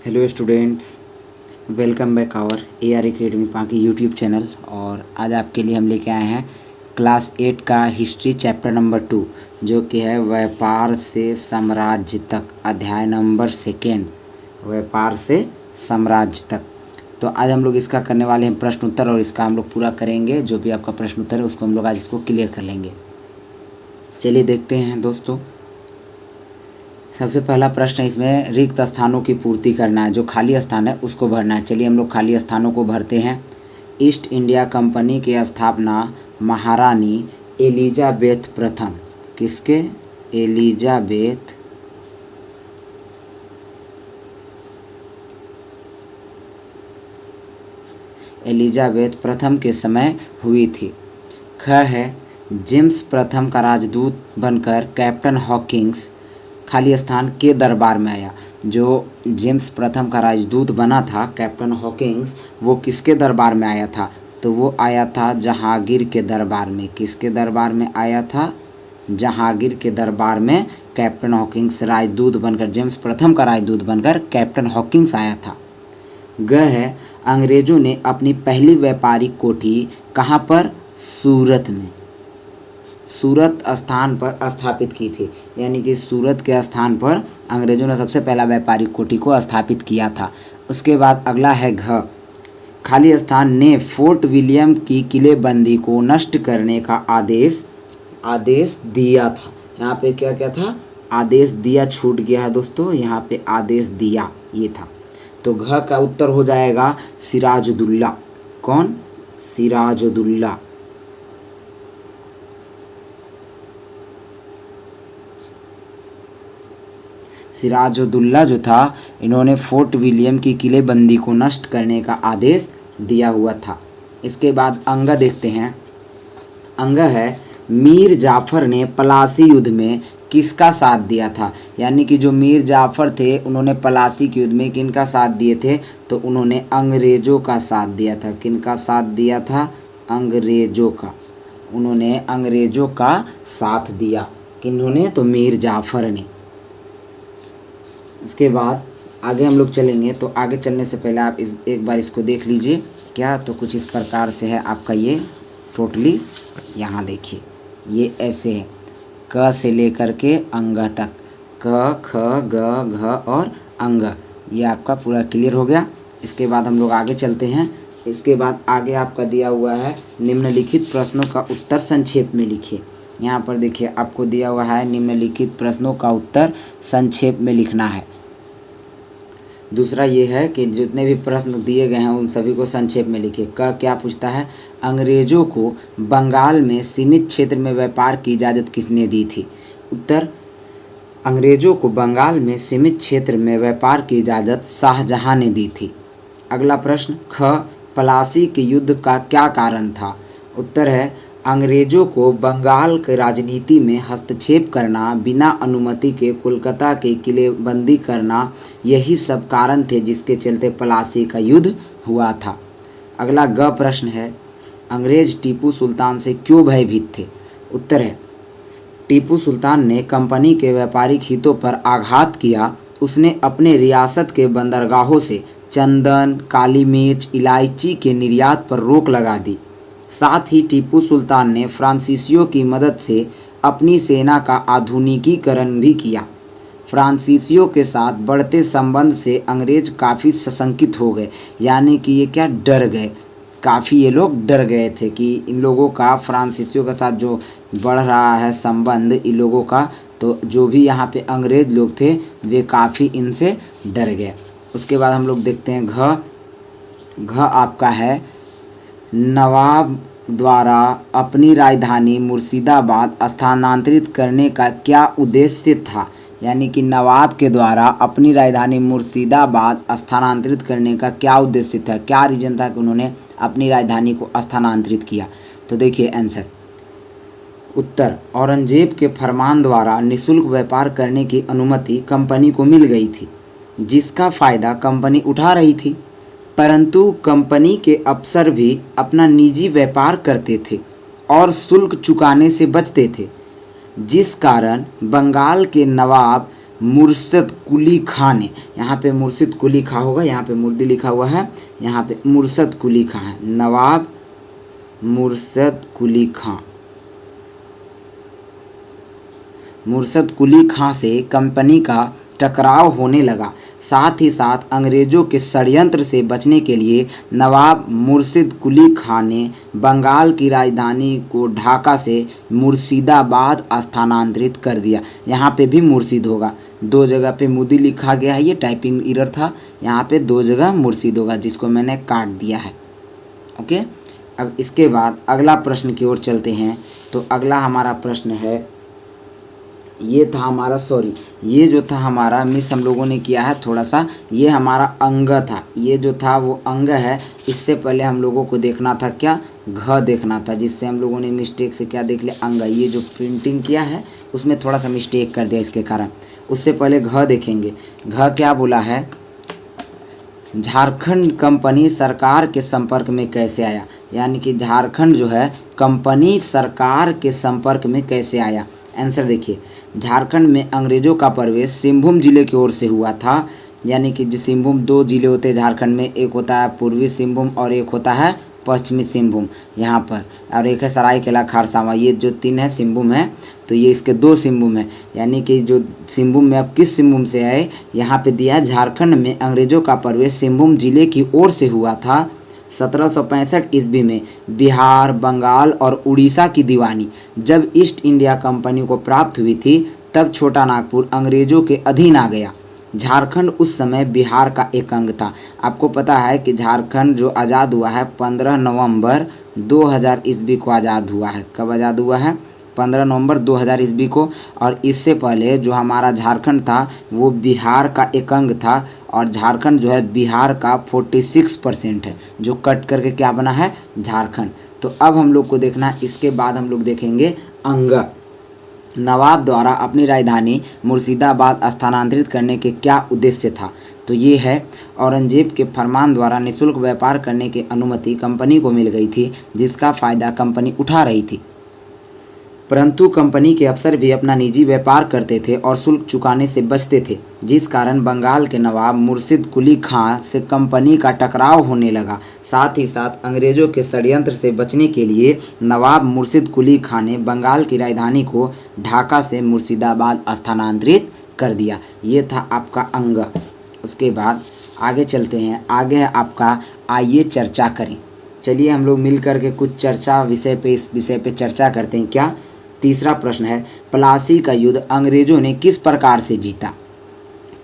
Hello students, welcome back our AR academy पाकी YouTube channel. और आज आपके लिए हम लेके आए हैं क्लास 8 का हिस्ट्री चैप्टर नंबर 2, जो कि है व्यापार से साम्राज्य तक, अध्याय नंबर 2, व्यापार से साम्राज्य तक। तो आज हम लोग इसका करने वाले हैं प्रश्न उत्तर, और इसका हम लोग पूरा करेंगे। जो भी आपका प्रश्न उत्तर है उसको हम लोग आज इसको क्लियर कर लेंगे। चलिए देखते हैं दोस्तों। सबसे पहला प्रश्न इसमें रिक्त स्थानों की पूर्ति करना है, जो खाली स्थान है उसको भरना है। चलिए हम लोग खाली स्थानों को भरते हैं। ईस्ट इंडिया कंपनी की स्थापना महारानी एलिजाबेथ प्रथम, किसके? एलिजाबेथ प्रथम के समय हुई थी। ख है जेम्स प्रथम का राजदूत बनकर कैप्टन हॉकिंस खाली स्थान के दरबार में आया। जो जेम्स प्रथम का राजदूत बना था कैप्टन हॉकिंस, वो किसके दरबार में आया था? तो वो आया था जहांगीर के दरबार में। किसके दरबार में आया था? जहांगीर के दरबार में कैप्टन हॉकिंस राजदूत बनकर, जेम्स प्रथम का राजदूत बनकर कैप्टन हॉकिंस आया था। ग है अंग्रेजों ने अपनी पहली व्यापारिक कोठी कहाँ पर? सूरत में, सूरत स्थान पर स्थापित की थी। यानी कि सूरत के स्थान पर अंग्रेजों ने सबसे पहला व्यापारिक कोठी को स्थापित किया था। उसके बाद अगला है घ, खाली स्थान ने फोर्ट विलियम की किलेबंदी को नष्ट करने का आदेश दिया था। यहाँ पे क्या क्या था? आदेश दिया, छूट गया है दोस्तों, यहाँ पे आदेश दिया ये था। तो घ का उत्तर हो जाएगा सिराजुद्दौला। कौन? सिराजुद्दौला। सिराजुद्दौला जो था, इन्होंने फोर्ट विलियम की किलेबंदी को नष्ट करने का आदेश दिया हुआ था। इसके बाद अंग देखते हैं। अंग है मीर जाफर ने पलासी युद्ध में किसका साथ दिया था? यानी कि जो मीर जाफर थे उन्होंने पलासी के युद्ध में किनका साथ दिए थे? तो उन्होंने अंग्रेजों का साथ दिया था। किनका साथ दिया था? अंग्रेजों का। उन्होंने अंग्रेजों का साथ दिया। किन्होंने? तो मीर जाफर ने। इसके बाद आगे हम लोग चलेंगे। तो आगे चलने से पहले आप एक बार इसको देख लीजिए। क्या? तो कुछ इस प्रकार से है आपका ये टोटली। यहाँ देखिए, ये ऐसे है, क से लेकर के अंग तक, क ख ग घ और अंग। ये आपका पूरा क्लियर हो गया। इसके बाद हम लोग आगे चलते हैं। इसके बाद आगे आपका दिया हुआ है निम्नलिखित प्रश्नों का उत्तर संक्षेप में लिखिए। यहाँ पर देखिए आपको दिया हुआ है निम्नलिखित प्रश्नों का उत्तर संक्षेप में लिखना है। दूसरा ये है कि जितने भी प्रश्न दिए गए हैं उन सभी को संक्षेप में लिखिए। क क्या पूछता है? अंग्रेजों को बंगाल में सीमित क्षेत्र में व्यापार की इजाज़त किसने दी थी? उत्तर, अंग्रेजों को बंगाल में सीमित क्षेत्र में व्यापार की इजाज़त शाहजहां ने दी थी। अगला प्रश्न ख, पलासी के युद्ध का क्या कारण था? उत्तर है अंग्रेजों को बंगाल के राजनीति में हस्तक्षेप करना, बिना अनुमति के कोलकाता के किलेबंदी करना, यही सब कारण थे जिसके चलते पलासी का युद्ध हुआ था। अगला ग प्रश्न है अंग्रेज टीपू सुल्तान से क्यों भयभीत थे? उत्तर है टीपू सुल्तान ने कंपनी के व्यापारिक हितों पर आघात किया। उसने अपने रियासत के बंदरगाहों से चंदन, काली मिर्च, इलायची के निर्यात पर रोक लगा दी। साथ ही टीपू सुल्तान ने फ्रांसीसियों की मदद से अपनी सेना का आधुनिकीकरण भी किया। फ्रांसीसियों के साथ बढ़ते संबंध से अंग्रेज काफ़ी सशंकित हो गए। यानी कि ये क्या? डर गए। काफ़ी ये लोग डर गए थे कि इन लोगों का फ्रांसीसियों के साथ जो बढ़ रहा है संबंध इन लोगों का, तो जो भी यहाँ पे अंग्रेज लोग थे वे काफ़ी इनसे डर गए। उसके बाद हम लोग देखते हैं घ आपका है नवाब द्वारा अपनी राजधानी मुर्शिदाबाद स्थानांतरित करने का क्या उद्देश्य था? यानी कि नवाब के द्वारा अपनी राजधानी मुर्शिदाबाद स्थानांतरित करने का क्या उद्देश्य था? क्या रीजन था कि उन्होंने अपनी राजधानी को स्थानांतरित किया? तो देखिए आंसर। उत्तर, औरंगजेब के फरमान द्वारा निःशुल्क व्यापार करने की अनुमति कंपनी को मिल गई थी, जिसका फ़ायदा कंपनी उठा रही थी। परंतु कंपनी के अफसर भी अपना निजी व्यापार करते थे और शुल्क चुकाने से बचते थे, जिस कारण बंगाल के नवाब मुर्शिद कुली खां ने, यहाँ पे मुर्शिद कुली खां होगा, यहाँ पे मुर्दी लिखा हुआ है, यहाँ पे मुर्शिद कुली खां है, नवाब मुर्शिद कुली खां। मुर्शिद कुली खां से कंपनी का टकराव होने लगा। साथ ही साथ अंग्रेज़ों के षड्यंत्र से बचने के लिए नवाब मुर्शिद कुली खां ने बंगाल की राजधानी को ढाका से मुर्शिदाबाद स्थानांतरित कर दिया। यहाँ पे भी मुर्शिद होगा, 2 जगह पे मुर्दी लिखा गया है, ये टाइपिंग एरर था, यहाँ पे 2 जगह मुर्शिद होगा जिसको मैंने काट दिया है। ओके, अब इसके बाद अगला प्रश्न की ओर चलते हैं। तो अगला हमारा प्रश्न है, ये था हमारा, सॉरी ये जो था हमारा मिस हम लोगों ने किया है थोड़ा सा, ये हमारा अंग था, ये जो था वो अंग है। इससे पहले हम लोगों को देखना था क्या, घ देखना था, जिससे हम लोगों ने मिस्टेक से क्या देख लिया, अंग। ये जो प्रिंटिंग किया है उसमें थोड़ा सा मिस्टेक कर दिया इसके कारण। उससे पहले घ देखेंगे। घ क्या बोला है, झारखंड कंपनी सरकार के संपर्क में कैसे आया, यानी कि झारखंड जो है कंपनी सरकार के संपर्क में कैसे आया। आंसर देखिए, झारखंड में अंग्रेज़ों का प्रवेश सिंहभूम जिले की ओर से हुआ था, यानी कि जो सिंहभूम 2 जिले होते हैं झारखंड में, एक होता है पूर्वी सिंहभूम और एक होता है पश्चिमी सिंहभूम यहाँ पर, और एक है सरायकेला खारसावा। ये जो 3 है सिंहभूम है, तो ये इसके 2 सिंहभूम है, यानी कि जो सिंहभूम में अब किस सिंहभूम से आए, यहाँ पे दिया है झारखंड में अंग्रेज़ों का प्रवेश सिंहभूम जिले की ओर से हुआ था। 1765 ईस्वी में बिहार, बंगाल और उड़ीसा की दीवानी जब ईस्ट इंडिया कंपनी को प्राप्त हुई थी, तब छोटा नागपुर अंग्रेज़ों के अधीन आ गया। झारखंड उस समय बिहार का एक अंग था। आपको पता है कि झारखंड जो आज़ाद हुआ है 15 नवंबर 2000 ईस्वी को आज़ाद हुआ है। कब आज़ाद हुआ है, 15 नवंबर 2000 ईस्वी को। और इससे पहले जो हमारा झारखंड था वो बिहार का एक अंग था, और झारखंड जो है बिहार का 46% है, जो कट करके क्या बना है, झारखंड। तो अब हम लोग को देखना है, इसके बाद हम लोग देखेंगे अंग। नवाब द्वारा अपनी राजधानी मुर्शिदाबाद स्थानांतरित करने के क्या उद्देश्य था। तो ये है, औरंगजेब के फरमान द्वारा निःशुल्क व्यापार करने की अनुमति कंपनी को मिल गई थी, जिसका फ़ायदा कंपनी उठा रही थी। परंतु कंपनी के अफसर भी अपना निजी व्यापार करते थे और शुल्क चुकाने से बचते थे, जिस कारण बंगाल के नवाब मुर्शिद कुली खां से कंपनी का टकराव होने लगा। साथ ही साथ अंग्रेज़ों के षड्यंत्र से बचने के लिए नवाब मुर्शिद कुली खां ने बंगाल की राजधानी को ढाका से मुर्शिदाबाद स्थानांतरित कर दिया। ये था आपका अंग। उसके बाद आगे चलते हैं। आगे है आपका आइए चर्चा करें। चलिए हम लोग मिल कर के कुछ चर्चा विषय पे, इस विषय पे चर्चा करते हैं। क्या, तीसरा प्रश्न है, प्लासी का युद्ध अंग्रेजों ने किस प्रकार से जीता।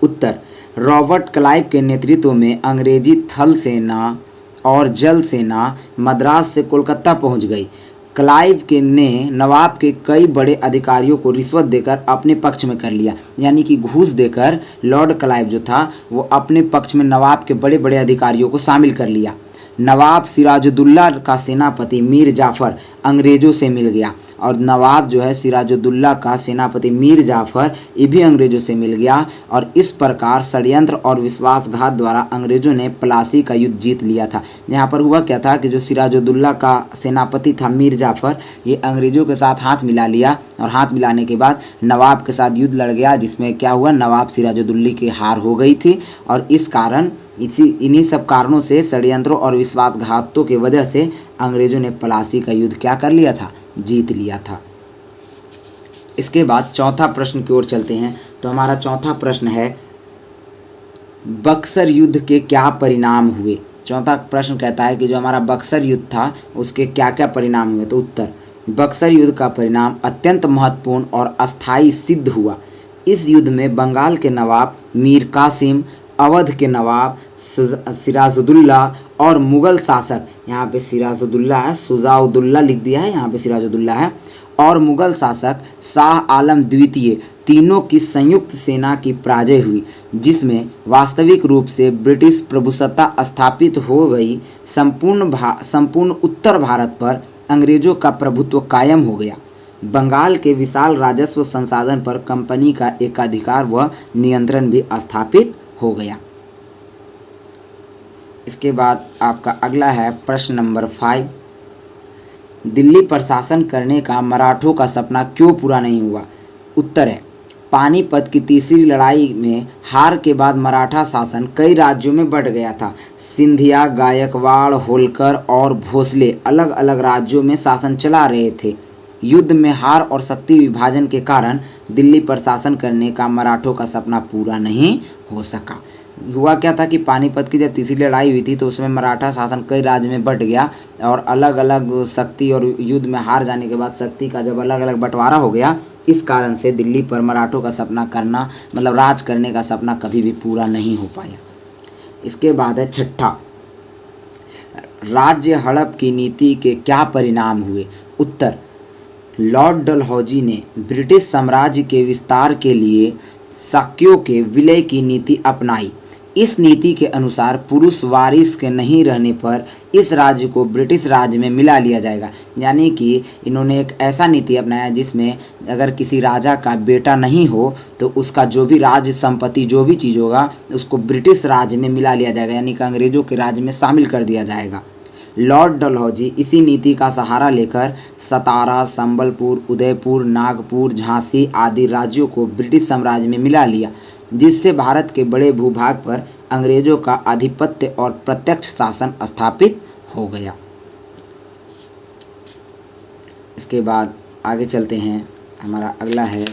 उत्तर, रॉबर्ट क्लाइव के नेतृत्व में अंग्रेजी थल सेना और जल सेना मद्रास से कोलकाता पहुंच गई। क्लाइव के ने नवाब के कई बड़े अधिकारियों को रिश्वत देकर अपने पक्ष में कर लिया, यानी कि घूस देकर लॉर्ड क्लाइव जो था वो अपने पक्ष में नवाब के बड़े बड़े अधिकारियों को शामिल कर लिया। नवाब सिराजुद्दौला का सेनापति मीर जाफ़र अंग्रेज़ों से मिल गया, और नवाब जो है सिराजुद्दौला का सेनापति मीर जाफ़र ये भी अंग्रेज़ों से मिल गया, और इस प्रकार षड्यंत्र और विश्वासघात द्वारा अंग्रेज़ों ने प्लासी का युद्ध जीत लिया था। यहाँ पर हुआ क्या था कि जो सिराजुद्दौला का सेनापति था मीर जाफ़र, ये अंग्रेज़ों के साथ हाथ मिला लिया, और हाथ मिलाने के बाद नवाब के साथ युद्ध लड़ गया, जिसमें क्या हुआ, नवाब सिराजुद्दौला की हार हो गई थी। और इस कारण इन्हीं सब कारणों से, षड्यंत्रों और विश्वासघातों की वजह से अंग्रेज़ों ने प्लासी का युद्ध क्या कर लिया था, जीत लिया था। इसके बाद चौथा प्रश्न की ओर चलते हैं। तो हमारा चौथा प्रश्न है, बक्सर युद्ध के क्या परिणाम हुए। चौथा प्रश्न कहता है कि जो हमारा बक्सर युद्ध था उसके क्या क्या परिणाम हुए। तो उत्तर, बक्सर युद्ध का परिणाम अत्यंत महत्वपूर्ण और अस्थायी सिद्ध हुआ। इस युद्ध में बंगाल के नवाब मीर कासिम, अवध के नवाब सिराजुद्दौला और मुग़ल शासक, यहाँ पे सिराजुद्दौला है, शुजाउद्दौला लिख दिया है, यहाँ पे सिराजुद्दौला है, और मुग़ल शासक शाह आलम द्वितीय, तीनों की संयुक्त सेना की पराजय हुई, जिसमें वास्तविक रूप से ब्रिटिश प्रभुसत्ता स्थापित हो गई। संपूर्ण उत्तर भारत पर अंग्रेज़ों का प्रभुत्व कायम हो गया। बंगाल के विशाल राजस्व संसाधन पर कंपनी का एकाधिकार व नियंत्रण भी स्थापित हो गया। इसके बाद आपका अगला है प्रश्न नंबर 5, दिल्ली प्रशासन करने का मराठों का सपना क्यों पूरा नहीं हुआ। उत्तर है, पानीपत की तीसरी लड़ाई में हार के बाद मराठा शासन कई राज्यों में बढ़ गया था। सिंधिया, गायकवाड़, होलकर और भोसले अलग अलग राज्यों में शासन चला रहे थे। युद्ध में हार और शक्ति विभाजन के कारण दिल्ली पर शासन करने का मराठों का सपना पूरा नहीं हो सका। हुआ क्या था कि पानीपत की जब तीसरी लड़ाई हुई थी तो उसमें मराठा शासन कई राज्य में बंट गया और अलग अलग शक्ति और युद्ध में हार जाने के बाद शक्ति का जब अलग अलग बंटवारा हो गया, इस कारण से दिल्ली पर मराठों का सपना करना मतलब राज करने का सपना कभी भी पूरा नहीं हो पाया। इसके बाद है छठा, राज्य हड़प की नीति के क्या परिणाम हुए। उत्तर, लॉर्ड डलहौजी ने ब्रिटिश साम्राज्य के विस्तार के लिए शाक्यों के विलय की नीति अपनाई। इस नीति के अनुसार पुरुष वारिस के नहीं रहने पर इस राज्य को ब्रिटिश राज्य में मिला लिया जाएगा। यानी कि इन्होंने एक ऐसा नीति अपनाया जिसमें अगर किसी राजा का बेटा नहीं हो तो उसका जो भी राज्य संपत्ति जो भी चीज़ होगा उसको ब्रिटिश राज्य में मिला लिया जाएगा, यानी कि अंग्रेज़ों के राज्य में शामिल कर दिया जाएगा। लॉर्ड डलहौजी इसी नीति का सहारा लेकर सतारा, संबलपुर, उदयपुर, नागपुर, झांसी आदि राज्यों को ब्रिटिश साम्राज्य में मिला लिया, जिससे भारत के बड़े भूभाग पर अंग्रेज़ों का आधिपत्य और प्रत्यक्ष शासन स्थापित हो गया। इसके बाद आगे चलते हैं, हमारा अगला है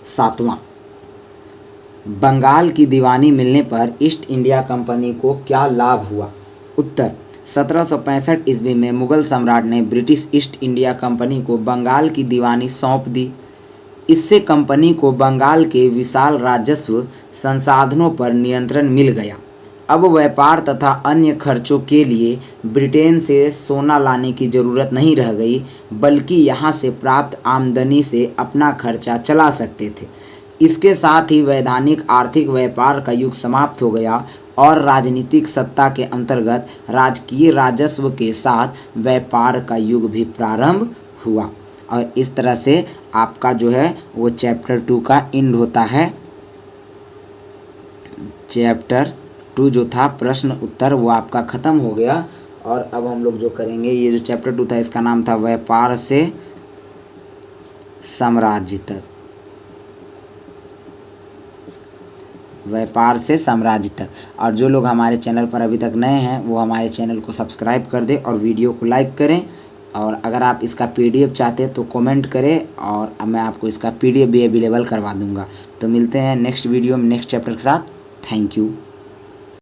सातवां, बंगाल की दीवानी मिलने पर ईस्ट इंडिया कंपनी को क्या लाभ हुआ। उत्तर, 1765 ईस्वी में मुगल सम्राट ने ब्रिटिश ईस्ट इंडिया कंपनी को बंगाल की दीवानी सौंप दी। इससे कंपनी को बंगाल के विशाल राजस्व संसाधनों पर नियंत्रण मिल गया। अब व्यापार तथा अन्य खर्चों के लिए ब्रिटेन से सोना लाने की ज़रूरत नहीं रह गई, बल्कि यहाँ से प्राप्त आमदनी से अपना खर्चा चला सकते थे। इसके साथ ही वैधानिक आर्थिक व्यापार का युग समाप्त हो गया और राजनीतिक सत्ता के अंतर्गत राजकीय राजस्व के साथ व्यापार का युग भी प्रारंभ हुआ। और इस तरह से आपका जो है वो चैप्टर 2 का एंड होता है। चैप्टर 2 जो था प्रश्न उत्तर वो आपका ख़त्म हो गया। और अब हम लोग जो करेंगे, ये जो चैप्टर 2 था इसका नाम था व्यापार से साम्राज्य तक। व्यापार से साम्राज्य तक। और जो लोग हमारे चैनल पर अभी तक नए हैं वो हमारे चैनल को सब्सक्राइब कर दें और वीडियो को लाइक करें। और अगर आप इसका PDF चाहते हैं तो कमेंट करें और मैं आपको इसका PDF भी अवेलेबल करवा दूंगा। तो मिलते हैं नेक्स्ट वीडियो में नेक्स्ट चैप्टर के साथ। Thank you.